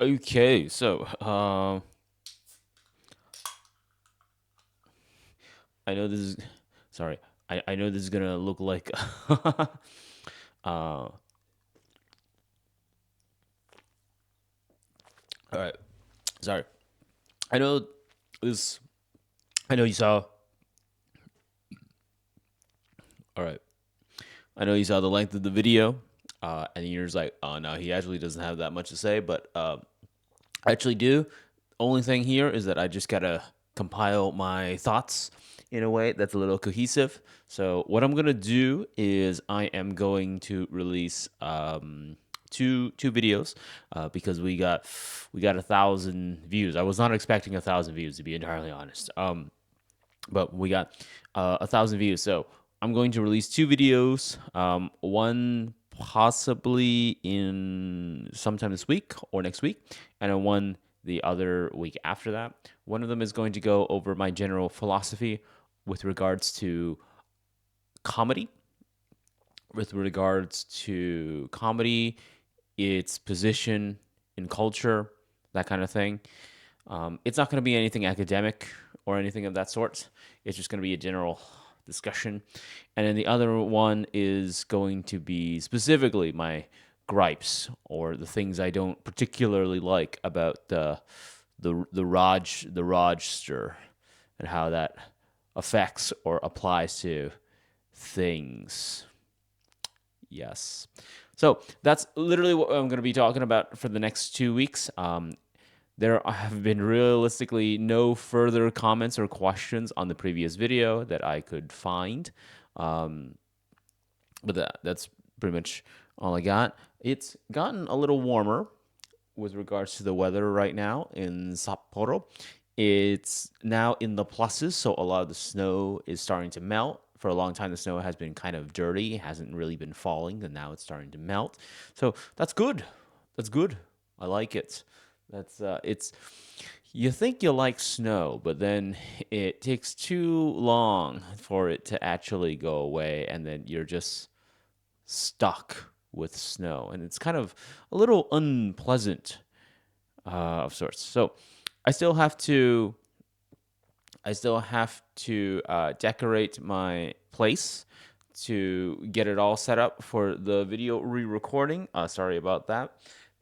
Okay, so I know this is sorry. I know this is gonna look like all right. Sorry. I know this. I know you saw. All right. I know you saw the length of the video, and you're just like, oh no, he actually doesn't have that much to say. But I actually do. Only thing here is that I just gotta compile my thoughts in a way that's a little cohesive. So what I'm gonna do is I am going to release two videos because we got 1,000 views. I was not expecting 1,000 views, to be entirely honest. But we got 1,000 views. So I'm going to release two videos. One possibly in sometime this week or next week, and then one the other week after that. One of them is going to go over my general philosophy with regards to comedy, its position in culture, that kind of thing. It's not going to be anything academic or anything of that sort. It's just going to be a general discussion. And then the other one is going to be specifically my gripes or the things I don't particularly like about the Rochester and how that affects or applies to things. Yes. So that's literally what I'm going to be talking about for the next 2 weeks. There have been realistically no further comments or questions on the previous video that I could find. Um, but that's pretty much all I got. It's gotten a little warmer with regards to the weather right now in Sapporo. It's now in the pluses, so a lot of the snow is starting to melt. For a long time, the snow has been kind of dirty, hasn't really been falling, and now it's starting to melt. So that's good. That's good. I like it. It's you think you like snow, but then it takes too long for it to actually go away, and then you're just stuck with snow, and it's kind of a little unpleasant of sorts. So I still have to decorate my place to get it all set up for the video re-recording. Sorry about that.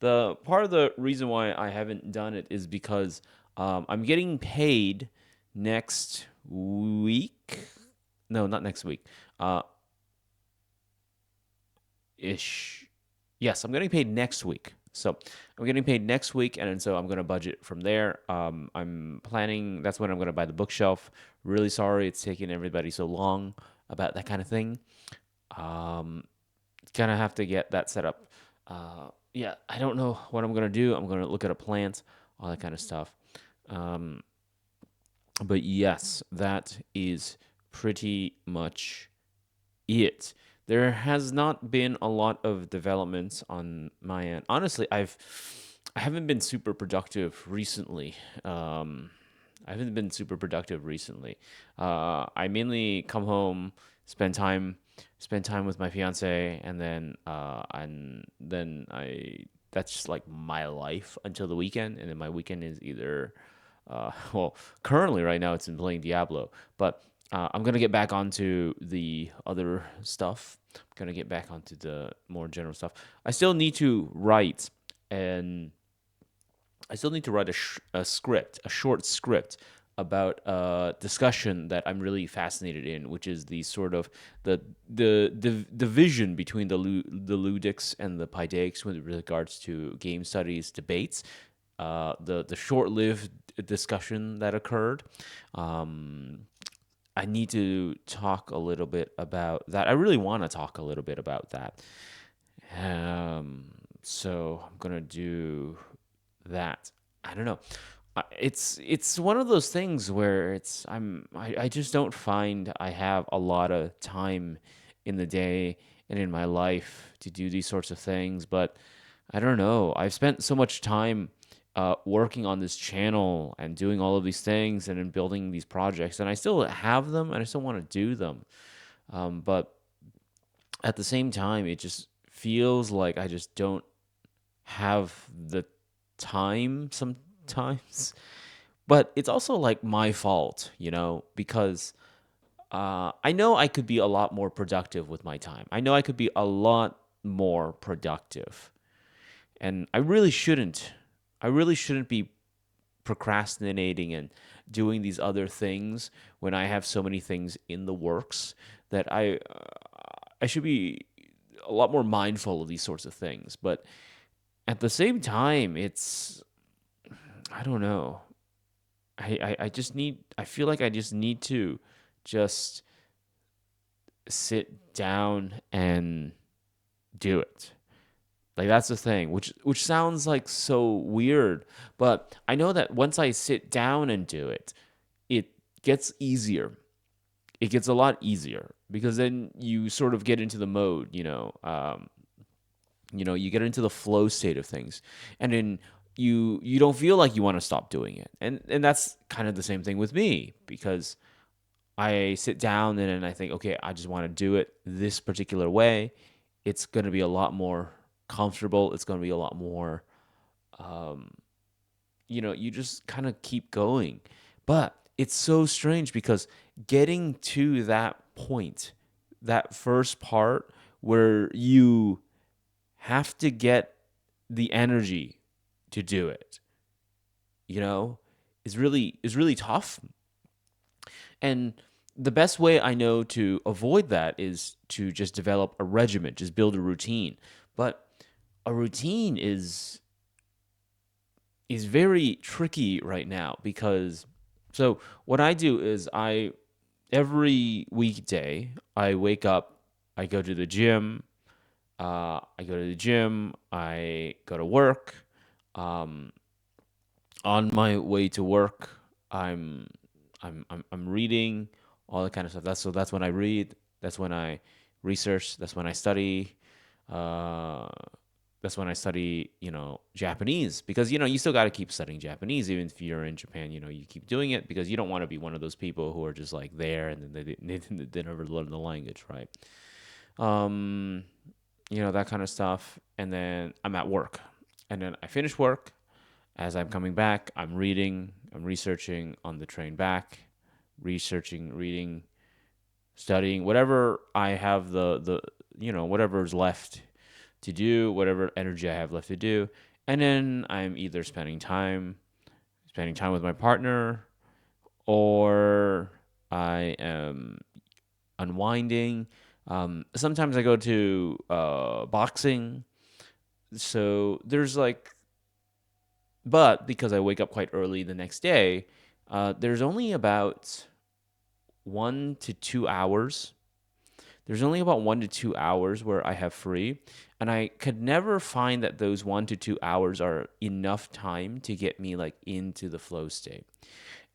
The part of the reason why I haven't done it is because I'm getting paid next week. No, not next week. Uh, ish. Yes, I'm getting paid next week. So I'm getting paid next week, and so I'm going to budget from there. I'm planning. That's when I'm going to buy the bookshelf. Really sorry it's taking everybody so long about that kind of thing. Um, Gonna have to get that set up. Yeah, I don't know what I'm gonna do. I'm gonna look at a plant, all that kind of stuff. Um, but yes, that is pretty much it. There has not been a lot of developments on my end. Honestly, I haven't been super productive recently. I haven't been super productive recently. I mainly come home, spend time, spend time with my fiance, and then I that's just like my life until the weekend, and then my weekend is either well, currently right now it's in playing Diablo, but I'm gonna get back onto the other stuff. I'm gonna get back onto the more general stuff. I still need to write, and I still need to write a script, a short script about a discussion that I'm really fascinated in, which is the sort of the division between the ludics and the paidecs with regards to game studies debates. The short-lived discussion that occurred. Um, I need to talk a little bit about that. I really want to talk a little bit about that. Um, so I'm gonna do that. I don't know. It's one of those things where I just don't find I have a lot of time in the day and in my life to do these sorts of things. But I don't know. I've spent so much time working on this channel and doing all of these things and then building these projects, and I still have them and I still want to do them. But at the same time, it just feels like I just don't have the time sometimes. But it's also like my fault, because I know I could be a lot more productive with my time. I know I could be a lot more productive. And I really shouldn't be procrastinating and doing these other things when I have so many things in the works that I should be a lot more mindful of these sorts of things. But at the same time, I don't know. I just I feel like I just need to just sit down and do it. Like that's the thing, which sounds like so weird, but I know that once I sit down and do it, it gets easier. It gets a lot easier because then you sort of get into the mode, you get into the flow state of things, and then you don't feel like you want to stop doing it, and that's kind of the same thing with me because I sit down and then I think, okay, I just want to do it this particular way. It's going to be a lot more comfortable. It's going to be a lot more, you just kind of keep going. But it's so strange because getting to that point, that first part where you have to get the energy to do it, you know, is really tough. And the best way I know to avoid that is to just develop a regimen, just build a routine. But a routine is very tricky right now because so what I do is I every weekday I wake up, I go to the gym, I go to work. Um, on my way to work, I'm I'm reading all that kind of stuff. That's when I read. That's when I research. That's when I study. Uh, that's when I study, Japanese because you still got to keep studying Japanese even if you're in Japan. You keep doing it because you don't want to be one of those people who are just like there and then they never learn the language, right? Um, that kind of stuff. And then I'm at work, and then I finish work. As I'm coming back, I'm reading, I'm researching on the train back, researching, reading, studying, whatever I have whatever's left to do, whatever energy I have left to do. And then I'm either spending time with my partner, or I am unwinding. Sometimes I go to boxing. So there's like But because I wake up quite early the next day, there's only about 1 to 2 hours. There's only about 1 to 2 hours where I have free, and I could never find that those 1 to 2 hours are enough time to get me like into the flow state.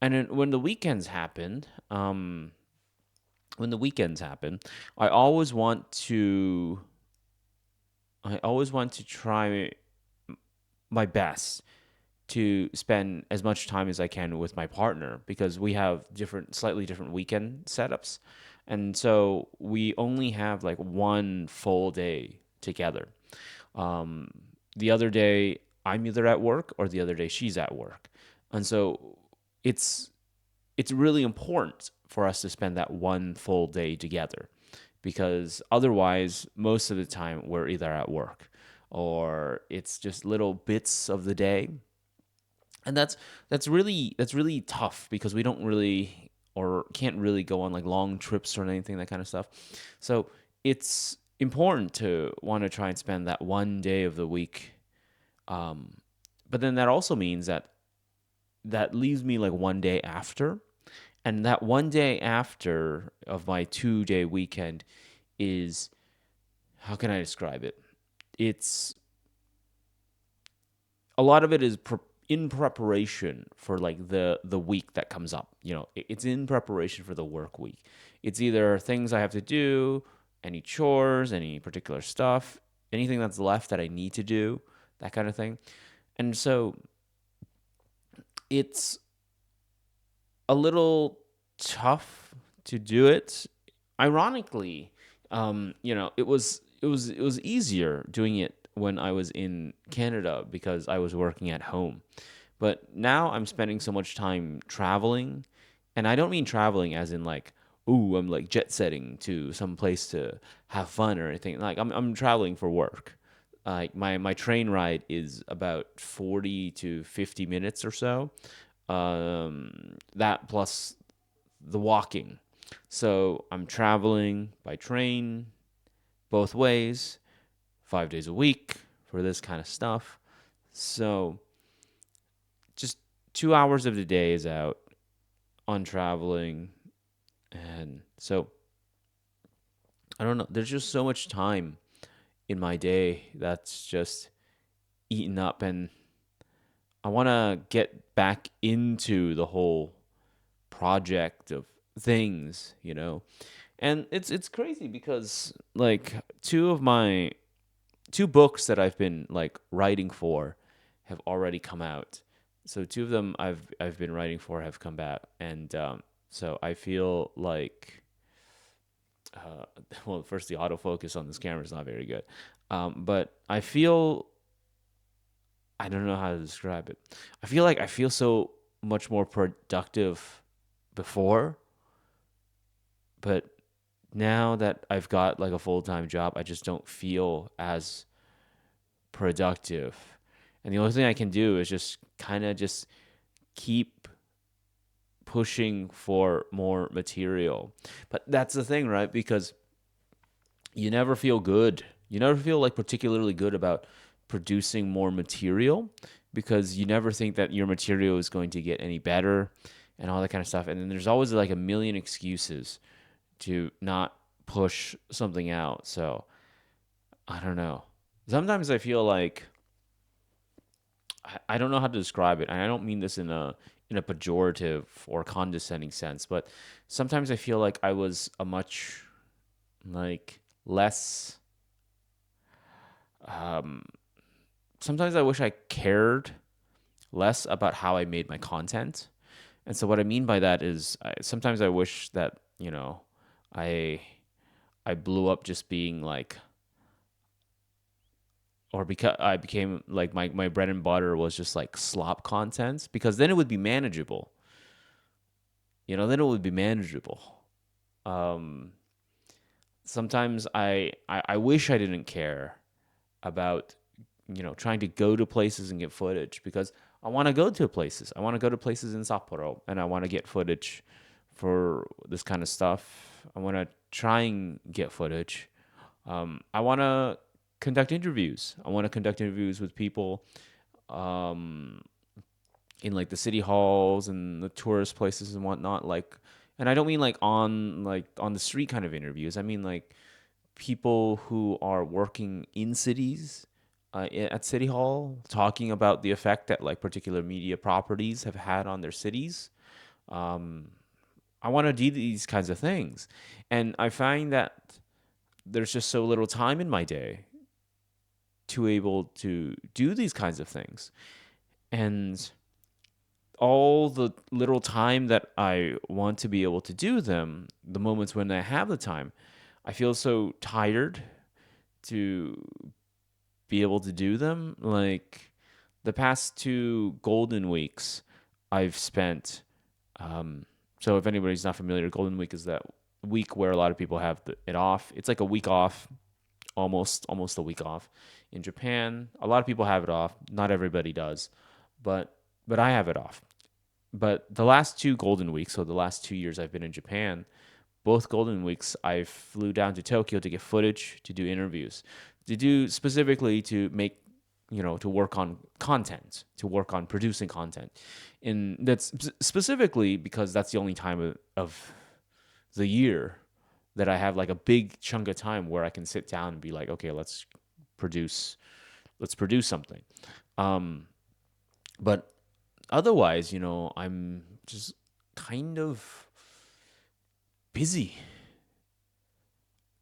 And then when the weekends happen, I always want to, I always want to try my best to spend as much time as I can with my partner because we have slightly different weekend setups. And so we only have like one full day together. Um, the other day, I'm either at work or the other day, she's at work. And so it's, it's really important for us to spend that one full day together because otherwise, most of the time, we're either at work or it's just little bits of the day, and that's really tough because we don't really or can't really go on like long trips or anything, that kind of stuff. So it's important to want to try and spend that one day of the week. um, but then that also means that leaves me like one day after, and that one day after of my 2 day weekend is, how can I describe it? It's A lot of it is in preparation for like the week that comes up. It's in preparation for the work week. It's either things I have to do, any chores, any particular stuff, anything that's left that I need to do, that kind of thing. And so it's a little tough to do it. Ironically, it was easier doing it when I was in Canada because I was working at home. But now I'm spending so much time traveling, and I don't mean traveling as in like, ooh, I'm like jet setting to some place to have fun or anything. Like I'm traveling for work. Like my train ride is about 40 to 50 minutes or so. That plus the walking. So I'm traveling by train both ways, 5 days a week for this kind of stuff. So just 2 hours of the day is out on traveling. And so I don't know. There's just so much time in my day that's just eaten up. And I want to get back into the whole project of things. And it's crazy because like two books that I've been like writing for have already come out. So two of them I've been writing for have come back, and so I feel like, uh, well, first the autofocus on this camera is not very good, but I don't know how to describe it. I feel so much more productive before, but now that I've got like a full time job, I just don't feel as productive. And the only thing I can do is just kind of just keep pushing for more material. But that's the thing, right? Because you never feel good. You never feel like particularly good about producing more material because you never think that your material is going to get any better and all that kind of stuff. And then there's always like a million excuses to not push something out. So I don't know. Sometimes I feel like I don't know how to describe it, and I don't mean this in a pejorative or condescending sense, but sometimes I feel like I was a much like less. Um, Sometimes I wish I cared less about how I made my content, and so what I mean by that is sometimes I wish that I I blew up just being like, or because I became like my bread and butter was just like slop content because then it would be manageable. Then it would be manageable. Um, Sometimes I wish I didn't care about trying to go to places and get footage because I want to go to places. I want to go to places in Sapporo and I want to get footage for this kind of stuff. I want to try and get footage. I want to conduct interviews. I want to conduct interviews with people um, in like the city halls and the tourist places and whatnot. And I don't mean like on the street kind of interviews. I mean like people who are working in cities at city hall, talking about the effect that like particular media properties have had on their cities. Um, I want to do these kinds of things, and I find that there's just so little time in my day to able to do these kinds of things, and all the little time that I want to be able to do them, the moments when I have the time, I feel so tired to be able to do them. Like the past two Golden Weeks, I've spent. Um, so if anybody's not familiar, Golden Week is that week where a lot of people have it off. It's like a week off, almost a week off in Japan. A lot of people have it off. Not everybody does, but I have it off. But the last two Golden Weeks, so the last 2 years I've been in Japan, both Golden Weeks, I flew down to Tokyo to get footage, to do interviews, to do specifically to make, to work on content, to work on producing content. And that's specifically because that's the only time of the year that I have like a big chunk of time where I can sit down and be like, okay, produce, let's produce something. Um, but otherwise, I'm just kind of busy.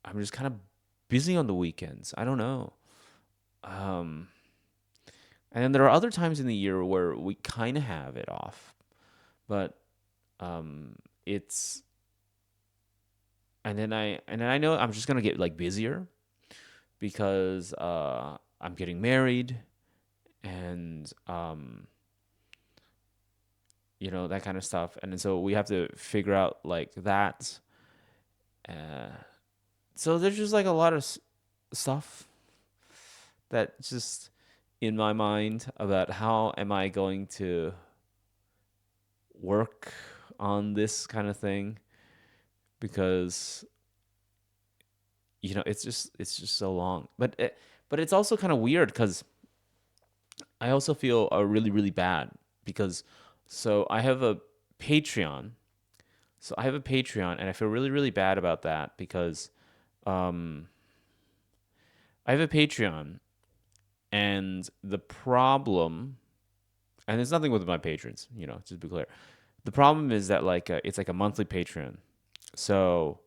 I'm just kind of busy on the weekends. I don't know. Um, and then there are other times in the year where we kind of have it off, but um, it's and then I know I'm just gonna get like busier because I'm getting married, and that kind of stuff. And then so we have to figure out like that. Uh, so there's just like a lot of stuff that just in my mind about how am I going to work on this kind of thing, because it's just so long. But it's also kind of weird because I also feel really really bad because so I have a Patreon. So I have a Patreon, and I feel really really bad about that because um I have a Patreon, and the problem, and there's nothing with my patrons, just to be clear. The problem is that like it's like a monthly Patreon. So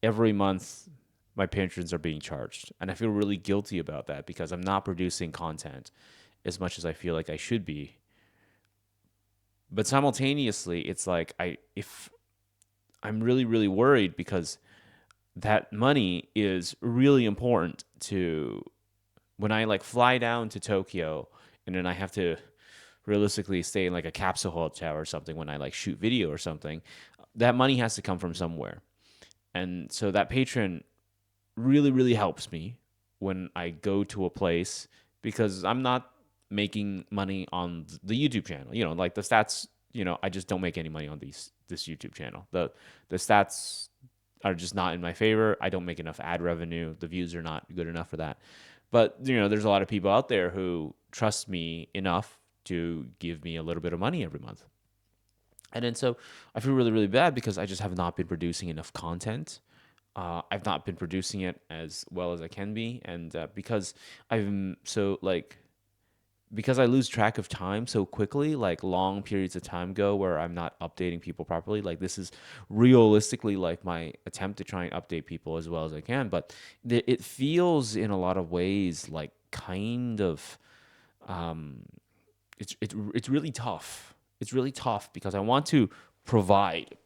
every month my patrons are being charged, and I feel really guilty about that because I'm not producing content as much as I feel like I should be. But simultaneously, it's like if I'm really really worried because that money is really important to when I like fly down to Tokyo, and then I have to realistically stay in like a capsule hotel or something when I like shoot video or something. That money has to come from somewhere. And so that patron really, really helps me when I go to a place because I'm not making money on the YouTube channel. Like the stats, I just don't make any money on this YouTube channel. The stats are just not in my favor. I don't make enough ad revenue. The views are not good enough for that. But there's a lot of people out there who trust me enough to give me a little bit of money every month. And then so I feel really, really bad because I just have not been producing enough content. I've not been producing it as well as I can be, and because I'm so like because I lose track of time so quickly, like long periods of time go where I'm not updating people properly. Like this is realistically like my attempt to try and update people as well as I can, but it feels in a lot of ways like kind of um, it's really tough. It's really tough because provide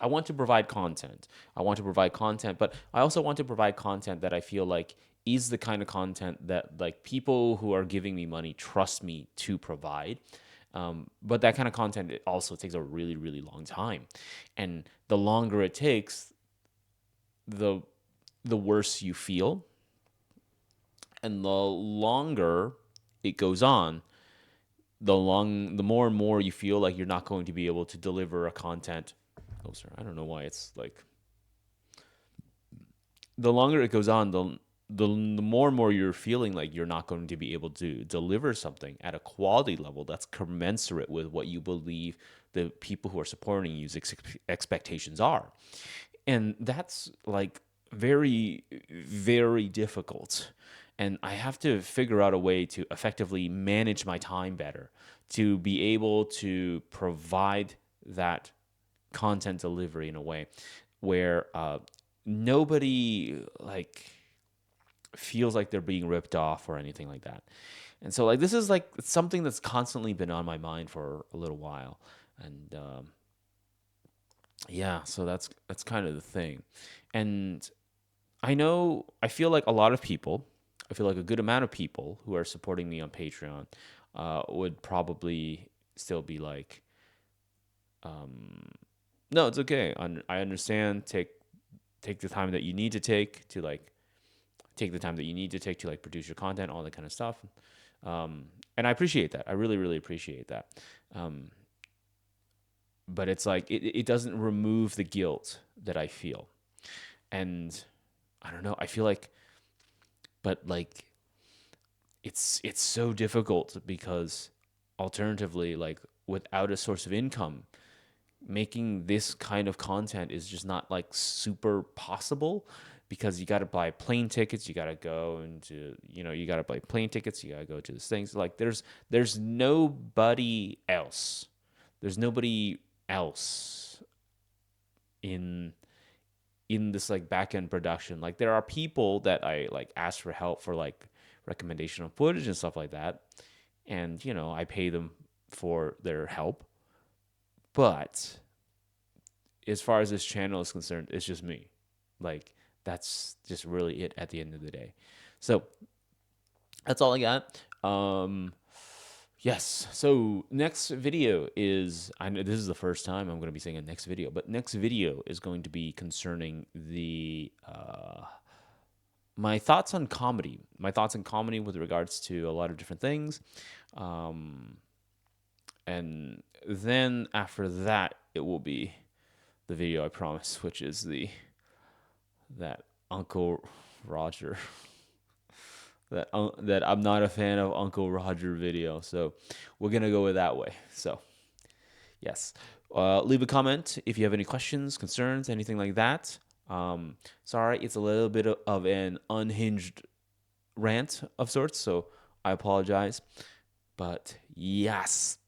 I want to provide content. I want to provide content, but I also want to provide content that I feel like is the kind of content that like people who are giving me money trust me to provide. But that kind of content, it also takes a really really long time, and the longer it takes, the the worse you feel, and the longer it goes on, the more and more you feel like you're not going to be able to deliver a content. Oh, sorry, I don't know why it's like the longer it goes on, the more and more you're feeling like you're not going to be able to deliver something at a quality level that's commensurate with what you believe the people who are supporting you's expectations are. And that's like very, very difficult. And I have to figure out a way to effectively manage my time better, to be able to provide that content delivery in a way where nobody like feels like they're being ripped off or anything like that. And so like this is like something that's constantly been on my mind for a little while, and yeah, so that's kind of the thing. And I feel like a lot of people, I feel like a good amount of people who are supporting me on Patreon would probably still be like, no, it's okay. I understand. Take the time that you need to take the time that you need to take to like produce your content, all that kind of stuff. And I appreciate that. I really, really appreciate that. Um, but it's like it doesn't remove the guilt that I feel. And I don't know, I feel like but like it's so difficult because alternatively, like without a source of income, making this kind of content is just not like super possible because you got to buy plane tickets, you got to go into, you got to buy plane tickets, you got to go to these things. Like there's nobody else. There's nobody else in this like back end production. Like there are people that I like ask for help for like recommendation of footage and stuff like that. And I pay them for their help. But as far as this channel is concerned, it's just me. Like that's just really it at the end of the day. So that's all I got. Yes. So next video is, I know this is the first time I'm going to be saying a next video, but next video is going to be concerning the my thoughts on comedy. My thoughts on comedy with regards to a lot of different things. Um, and then after that, it will be the video I promise, which is the that Uncle Roger that I'm not a fan of Uncle Roger video. So we're gonna go with that way. So yes, leave a comment if you have any questions, concerns, anything like that. Sorry, it's a little bit of an unhinged rant of sorts, so I apologize. But yes,